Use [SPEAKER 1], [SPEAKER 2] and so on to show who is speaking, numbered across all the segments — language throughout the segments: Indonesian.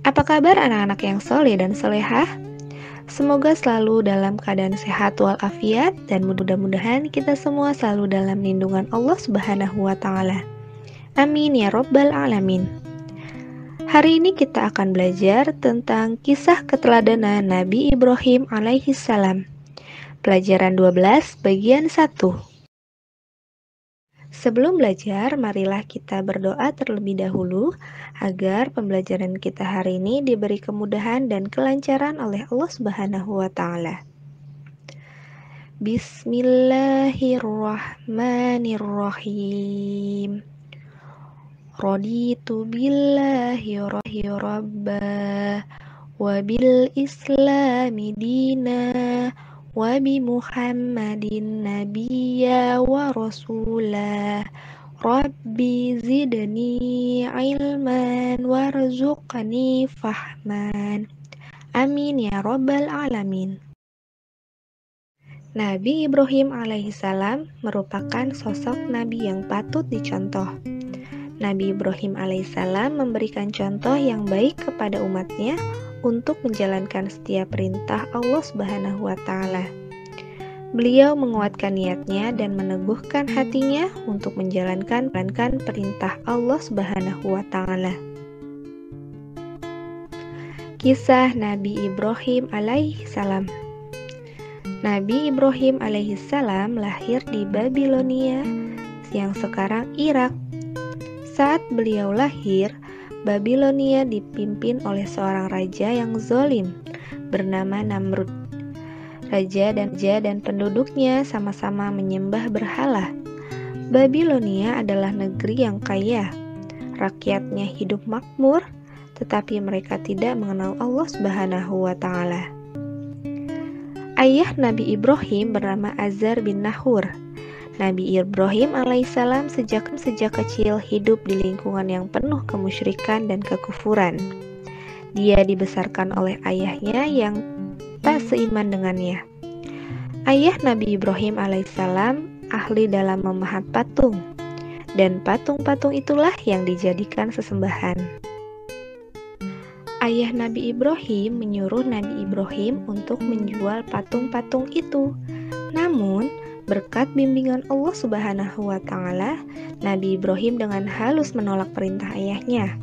[SPEAKER 1] Apa kabar anak-anak yang soleh dan solehah? Semoga selalu dalam keadaan sehat walafiat dan mudah-mudahan kita semua selalu dalam lindungan Allah Subhanahu wa taala. Amin ya rabbal alamin. Hari ini kita akan belajar tentang kisah keteladanan Nabi Ibrahim alaihi salam. Pelajaran 12 bagian 1. Sebelum belajar, marilah kita berdoa terlebih dahulu agar pembelajaran kita hari ini diberi kemudahan dan kelancaran oleh Allah Subhanahu wa taala. Bismillahirrahmanirrahim. Raditu billahi rabba wa bil islami dina wa bi Muhammadin nabiyya wa rasulah. Rabbi zidni ilman warzuqni fahman. Amin ya rabbal alamin. Nabi Ibrahim alaihissalam merupakan sosok nabi yang patut dicontoh. Nabi Ibrahim alaihissalam memberikan contoh yang baik kepada umatnya untuk menjalankan setiap perintah Allah Subhanahu wa taala. Beliau menguatkan niatnya dan meneguhkan hatinya untuk menjalankan perintah Allah Subhanahu wa taala. Kisah Nabi Ibrahim alaihissalam. Nabi Ibrahim alaihissalam lahir di Babilonia yang sekarang Irak. Saat beliau lahir, Babilonia dipimpin oleh seorang raja yang zalim bernama Namrud. Raja dan penduduknya sama-sama menyembah berhala. Babilonia adalah negeri yang kaya. Rakyatnya hidup makmur, tetapi mereka tidak mengenal Allah Subhanahu wa taala. Ayah Nabi Ibrahim bernama Azar bin Nahur. Nabi Ibrahim alaihissalam sejak kecil hidup di lingkungan yang penuh kemusyrikan dan kekufuran. Dia dibesarkan oleh ayahnya yang tak seiman dengannya. Ayah Nabi Ibrahim alaihissalam ahli dalam memahat patung, dan patung-patung itulah yang dijadikan sesembahan. Ayah Nabi Ibrahim menyuruh Nabi Ibrahim untuk menjual patung-patung itu. Namun, berkat bimbingan Allah Subhanahu wa taala, Nabi Ibrahim dengan halus menolak perintah ayahnya.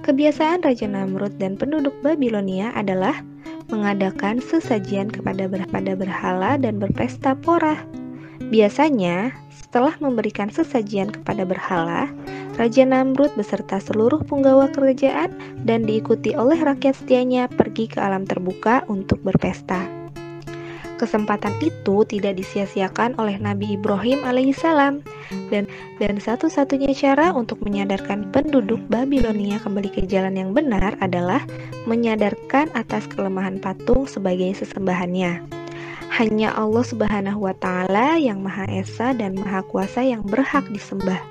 [SPEAKER 1] Kebiasaan Raja Namrud dan penduduk Babilonia adalah mengadakan sesajian kepada berhala dan berpesta pora. Biasanya, setelah memberikan sesajian kepada berhala, Raja Namrud beserta seluruh punggawa kerajaan dan diikuti oleh rakyat setianya pergi ke alam terbuka untuk berpesta. Kesempatan itu tidak disia-siakan oleh Nabi Ibrahim alaihissalam dan satu-satunya cara untuk menyadarkan penduduk Babilonia kembali ke jalan yang benar adalah menyadarkan atas kelemahan patung sebagai sesembahannya. Hanya Allah Subhanahu wa taala yang Maha Esa dan Maha Kuasa yang berhak disembah.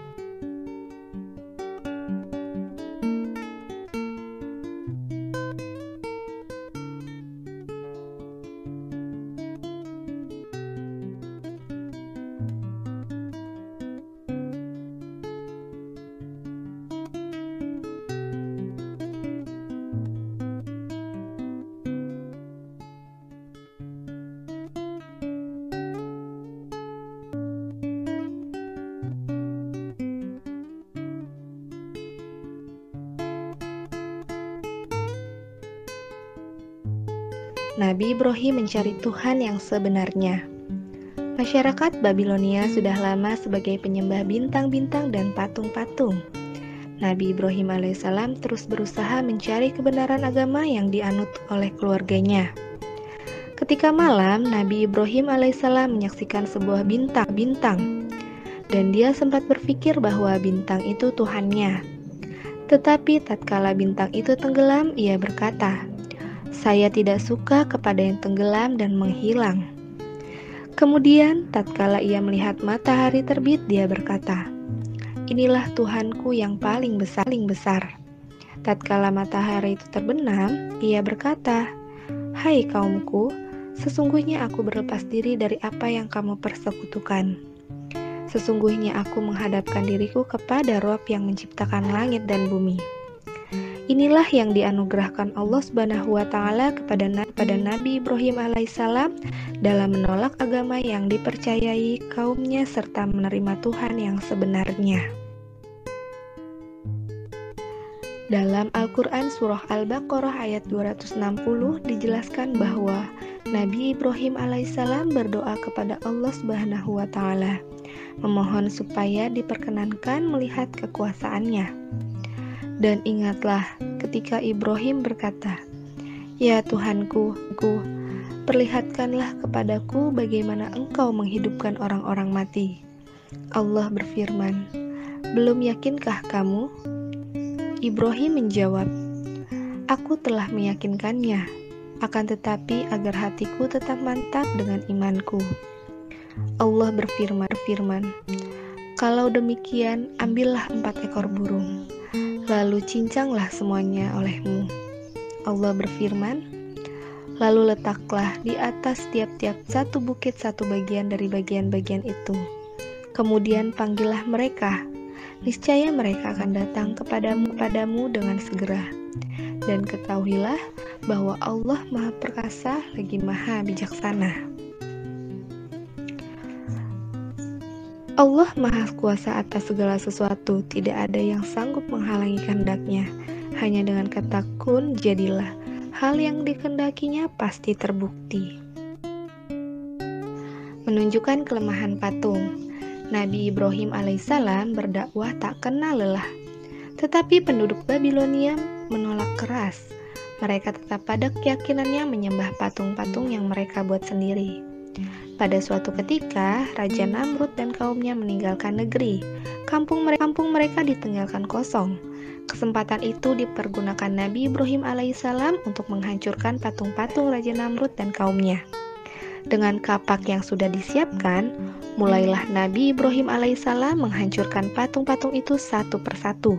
[SPEAKER 1] Nabi Ibrahim mencari Tuhan yang sebenarnya. Masyarakat Babilonia sudah lama sebagai penyembah bintang-bintang dan patung-patung. Nabi Ibrahim alaihissalam terus berusaha mencari kebenaran agama yang dianut oleh keluarganya. Ketika malam, Nabi Ibrahim alaihissalam menyaksikan sebuah bintang, dan dia sempat berpikir bahwa bintang itu Tuhannya. Tetapi tatkala bintang itu tenggelam, ia berkata, "Saya tidak suka kepada yang tenggelam dan menghilang." Kemudian, tatkala ia melihat matahari terbit, dia berkata, "Inilah Tuhanku yang paling besar." Tatkala matahari itu terbenam, ia berkata, "Hai kaumku, sesungguhnya aku berlepas diri dari apa yang kamu persekutukan. Sesungguhnya aku menghadapkan diriku kepada Rob yang menciptakan langit dan bumi." Inilah yang dianugerahkan Allah Subhanahu wa taala kepada Nabi Ibrahim alaihissalam dalam menolak agama yang dipercayai kaumnya serta menerima Tuhan yang sebenarnya. Dalam Al-Quran Surah Al-Baqarah ayat 260 dijelaskan bahwa Nabi Ibrahim alaihissalam berdoa kepada Allah Subhanahu wa taala, memohon supaya diperkenankan melihat kekuasaannya. Dan ingatlah ketika Ibrahim berkata, "Ya Tuhanku, perlihatkanlah kepadaku bagaimana Engkau menghidupkan orang-orang mati." Allah berfirman, "Belum yakinkah kamu?" Ibrahim menjawab, "Aku telah meyakinkannya, akan tetapi agar hatiku tetap mantap dengan imanku." Allah berfirman, "Kalau demikian, ambillah 4 ekor burung, lalu cincanglah semuanya olehmu." Allah berfirman, "Lalu letaklah di atas tiap-tiap satu bukit satu bagian dari bagian-bagian itu. Kemudian panggillah mereka. Niscaya mereka akan datang kepadamu dengan segera. Dan ketahuilah bahwa Allah Maha Perkasa lagi Maha Bijaksana." Allah Maha Kuasa atas segala sesuatu, tidak ada yang sanggup menghalangi kehendak-Nya. Hanya dengan kata kun, jadilah. Hal yang dikehendakinya pasti terbukti. Menunjukkan kelemahan patung. Nabi Ibrahim alaihissalam berdakwah tak kenal lelah. Tetapi penduduk Babilonia menolak keras. Mereka tetap pada keyakinannya menyembah patung-patung yang mereka buat sendiri. Pada suatu ketika, Raja Namrud dan kaumnya meninggalkan negeri. Kampung mereka ditinggalkan kosong. Kesempatan itu dipergunakan Nabi Ibrahim alaihissalam untuk menghancurkan patung-patung Raja Namrud dan kaumnya. Dengan kapak yang sudah disiapkan, mulailah Nabi Ibrahim alaihissalam menghancurkan patung-patung itu satu persatu.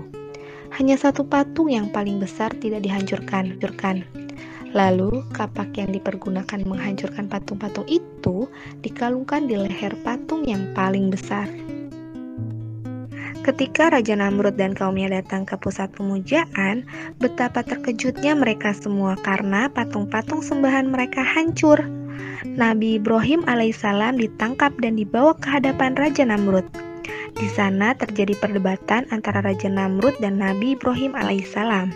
[SPEAKER 1] Hanya satu patung yang paling besar tidak dihancurkan. Lalu, kapak yang dipergunakan menghancurkan patung-patung itu dikalungkan di leher patung yang paling besar. Ketika Raja Namrud dan kaumnya datang ke pusat pemujaan, betapa terkejutnya mereka semua karena patung-patung sembahan mereka hancur. Nabi Ibrahim alaihissalam ditangkap dan dibawa ke hadapan Raja Namrud. Di sana terjadi perdebatan antara Raja Namrud dan Nabi Ibrahim alaihissalam.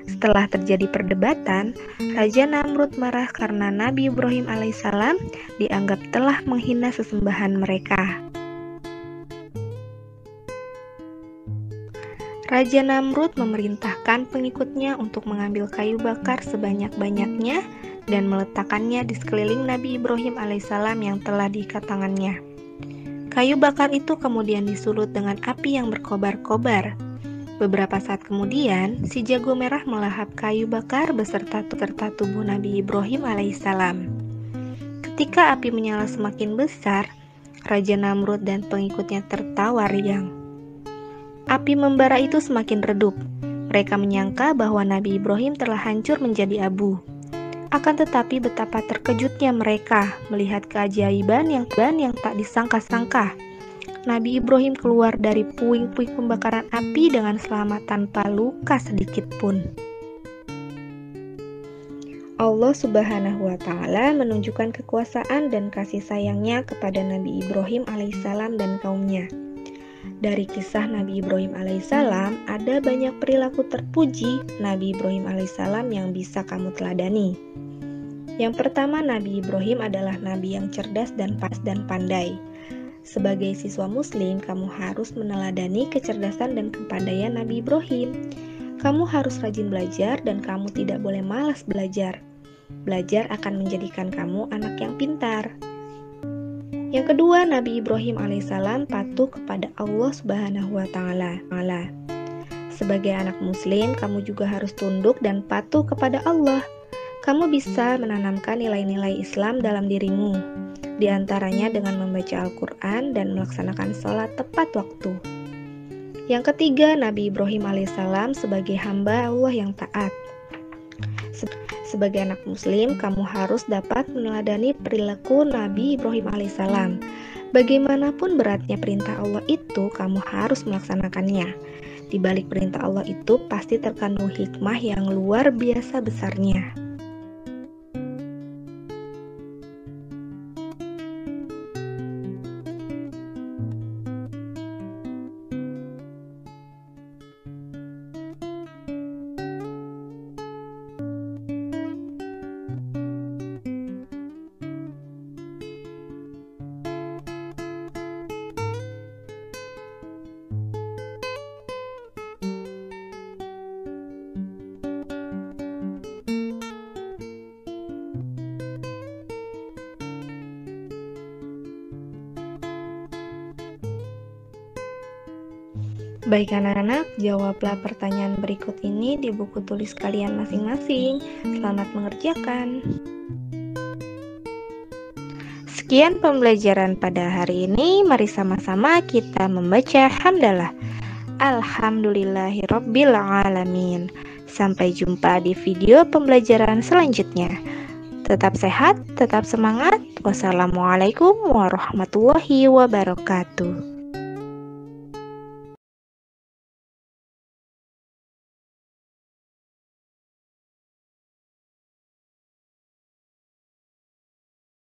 [SPEAKER 1] Setelah terjadi perdebatan, Raja Namrud marah karena Nabi Ibrahim alaihissalam dianggap telah menghina sesembahan mereka. Raja Namrud memerintahkan pengikutnya untuk mengambil kayu bakar sebanyak-banyaknya dan meletakkannya di sekeliling Nabi Ibrahim alaihissalam yang telah diikat tangannya. Kayu bakar itu kemudian disulut dengan api yang berkobar-kobar. Beberapa saat kemudian, si jago merah melahap kayu bakar beserta tubuh Nabi Ibrahim alaihissalam. Ketika api menyala semakin besar, Raja Namrud dan pengikutnya tertawa riang. Api membara itu semakin redup. Mereka menyangka bahwa Nabi Ibrahim telah hancur menjadi abu. Akan tetapi betapa terkejutnya mereka melihat keajaiban yang tak disangka-sangka. Nabi Ibrahim keluar dari puing-puing pembakaran api dengan selamat tanpa luka sedikit pun. Allah Subhanahu wa Ta'ala menunjukkan kekuasaan dan kasih sayangnya kepada Nabi Ibrahim alaihissalam dan kaumnya. Dari kisah Nabi Ibrahim alaihissalam, ada banyak perilaku terpuji Nabi Ibrahim alaihissalam yang bisa kamu teladani. Yang pertama, Nabi Ibrahim adalah nabi yang cerdas dan pandai. Sebagai siswa muslim, kamu harus meneladani kecerdasan dan kepandaian Nabi Ibrahim. Kamu harus rajin belajar dan kamu tidak boleh malas belajar. Belajar akan menjadikan kamu anak yang pintar. Yang kedua, Nabi Ibrahim alaihissalam patuh kepada Allah Subhanahu wa Ta'ala. Sebagai anak muslim, kamu juga harus tunduk dan patuh kepada Allah. Kamu bisa menanamkan nilai-nilai Islam dalam dirimu, di antaranya dengan membaca Al-Quran dan melaksanakan sholat tepat waktu. Yang ketiga, Nabi Ibrahim alaihissalam sebagai hamba Allah yang taat. Sebagai anak muslim, kamu harus dapat meneladani perilaku Nabi Ibrahim alaihissalam. Bagaimanapun beratnya perintah Allah itu, kamu harus melaksanakannya. Di balik perintah Allah itu pasti terkandung hikmah yang luar biasa besarnya. Baik anak-anak, jawablah pertanyaan berikut ini di buku tulis kalian masing-masing. Selamat mengerjakan. Sekian pembelajaran pada hari ini. Mari sama-sama kita membaca hamdalah. Alhamdulillahirabbil alamin. Sampai jumpa di video pembelajaran selanjutnya. Tetap sehat, tetap semangat. Wassalamualaikum warahmatullahi wabarakatuh.